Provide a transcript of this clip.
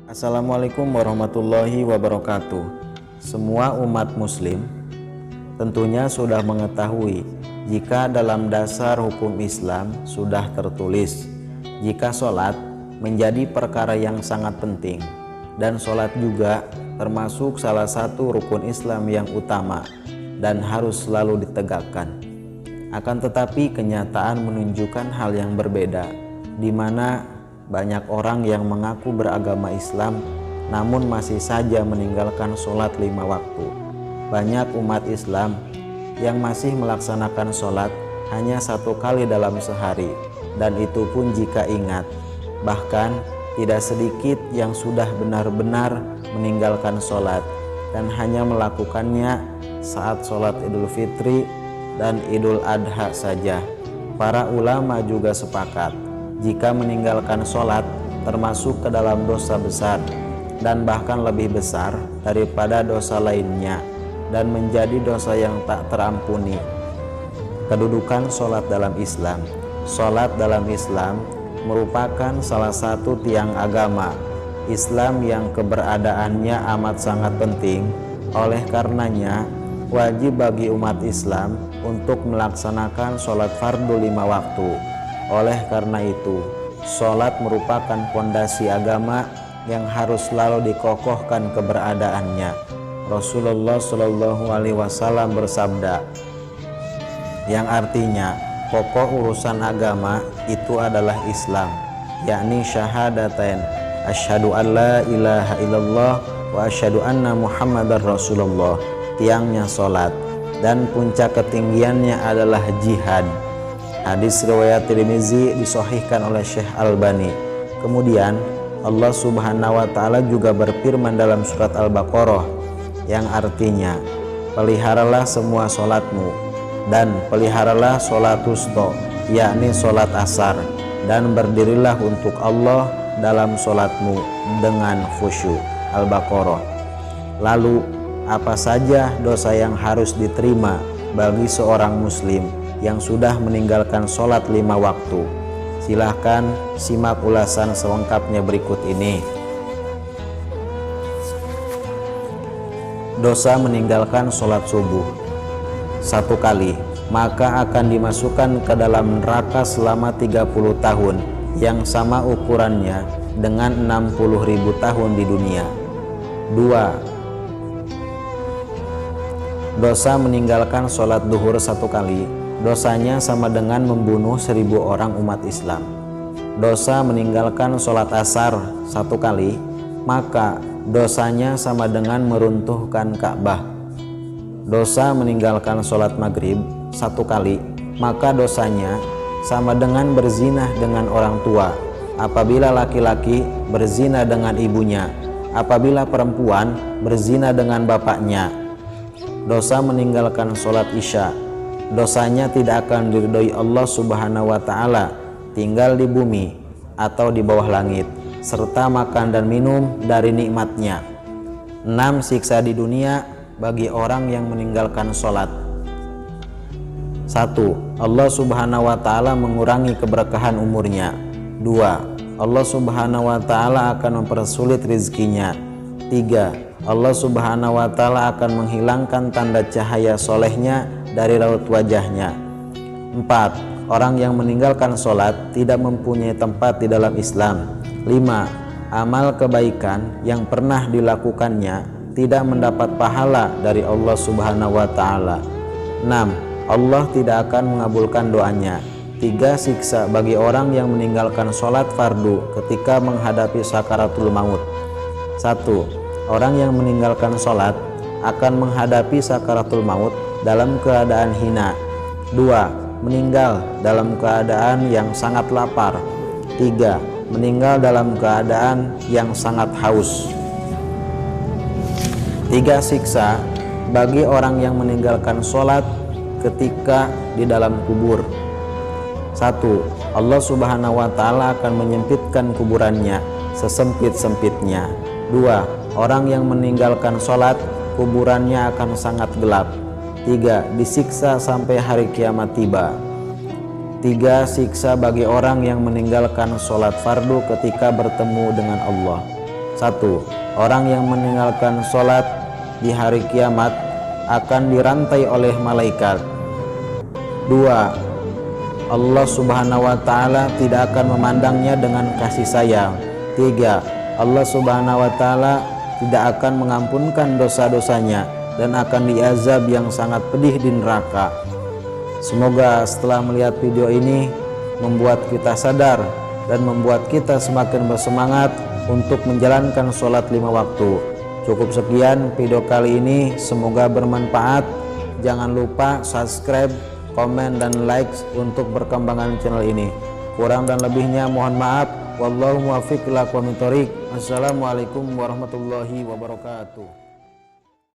Assalamualaikum warahmatullahi wabarakatuh. Semua umat muslim tentunya sudah mengetahui jika dalam dasar hukum Islam sudah tertulis jika sholat menjadi perkara yang sangat penting, dan sholat juga termasuk salah satu rukun Islam yang utama dan harus selalu ditegakkan. Akan tetapi kenyataan menunjukkan hal yang berbeda, di mana banyak orang yang mengaku beragama Islam namun masih saja meninggalkan sholat 5 waktu. Banyak umat Islam yang masih melaksanakan sholat hanya 1 kali dalam sehari, dan itu pun jika ingat. Bahkan tidak sedikit yang sudah benar-benar meninggalkan sholat dan hanya melakukannya saat sholat Idul Fitri dan Idul Adha saja. Para ulama juga sepakat jika meninggalkan sholat termasuk ke dalam dosa besar dan bahkan lebih besar daripada dosa lainnya, dan menjadi dosa yang tak terampuni. Kedudukan sholat dalam Islam. Sholat dalam Islam merupakan salah satu tiang agama Islam yang keberadaannya amat sangat penting. Oleh karenanya wajib bagi umat Islam untuk melaksanakan sholat fardu 5 waktu. Oleh karena itu, sholat merupakan pondasi agama yang harus selalu dikokohkan keberadaannya. Rasulullah Shallallahu Alaihi Wasallam bersabda, yang artinya pokok urusan agama itu adalah Islam, yakni syahadatain, asyhadu an la ilaha illallah wa asyhadu anna muhammadar rasulullah, tiangnya sholat, dan puncak ketinggiannya adalah jihad. Hadis riwayat Tirmizi disahihkan oleh Syekh Albani. Kemudian Allah Subhanahu wa taala juga berfirman dalam surat Al-Baqarah yang artinya, peliharalah semua sholatmu dan peliharalah sholat wusta, yakni sholat asar, dan berdirilah untuk Allah dalam sholatmu dengan khusyuk. Al-Baqarah. Lalu apa saja dosa yang harus diterima bagi seorang muslim yang sudah meninggalkan sholat 5 waktu? Silahkan simak ulasan selengkapnya berikut ini. Dosa meninggalkan sholat subuh 1 kali, maka akan dimasukkan ke dalam neraka selama 30 tahun, yang sama ukurannya dengan 60.000 tahun di dunia. 2. Dosa meninggalkan sholat duhur 1 kali, dosanya sama dengan membunuh 1000 orang umat Islam. Dosa meninggalkan sholat asar 1 kali, maka dosanya sama dengan meruntuhkan Ka'bah. Dosa meninggalkan sholat maghrib 1 kali, maka dosanya sama dengan berzinah dengan orang tua apabila laki-laki berzina dengan ibunya, apabila perempuan berzina dengan bapaknya. Dosa meninggalkan sholat isya, dosanya tidak akan diridhoi Allah Subhanahu wa taala, tinggal di bumi atau di bawah langit, serta makan dan minum dari nikmatnya. 6. Siksa di dunia bagi orang yang meninggalkan sholat. 1. Allah Subhanahu wa taala mengurangi keberkahan umurnya. 2. Allah Subhanahu wa taala akan mempersulit rizkinya. 3. Allah Subhanahu wa taala akan menghilangkan tanda cahaya solehnya dari raut wajahnya. 4. Orang yang meninggalkan sholat tidak mempunyai tempat di dalam Islam. 5. Amal kebaikan yang pernah dilakukannya tidak mendapat pahala dari Allah Subhanahu wa taala. 6. Allah tidak akan mengabulkan doanya. 3. Siksa bagi orang yang meninggalkan sholat fardu ketika menghadapi sakaratul maut. 1. Orang yang meninggalkan sholat akan menghadapi sakaratul maut dalam keadaan hina. 2. Meninggal dalam keadaan yang sangat lapar. 3. Meninggal dalam keadaan yang sangat haus. 3. Siksa bagi orang yang meninggalkan sholat ketika di dalam kubur. 1. Allah Subhanahu wa taala akan menyempitkan kuburannya sesempit-sempitnya. 2. Orang yang meninggalkan sholat, kuburannya akan sangat gelap. 3. Disiksa sampai hari kiamat tiba. 3. Siksa bagi orang yang meninggalkan sholat fardu ketika bertemu dengan Allah. 1. Orang yang meninggalkan sholat di hari kiamat akan dirantai oleh malaikat. 2. Allah subhanahu wa ta'ala tidak akan memandangnya dengan kasih sayang. 3. Allah subhanahu wa ta'ala tidak akan mengampunkan dosa-dosanya dan akan diazab yang sangat pedih di neraka. Semoga setelah melihat video ini membuat kita sadar dan membuat kita semakin bersemangat untuk menjalankan sholat 5 waktu. Cukup sekian video kali ini, semoga bermanfaat. Jangan lupa subscribe, komen, dan like untuk perkembangan channel ini. Kurang dan lebihnya mohon maaf. Wallahu muwaffiq ila aqwamit thoriq. Assalamualaikum warahmatullahi wabarakatuh.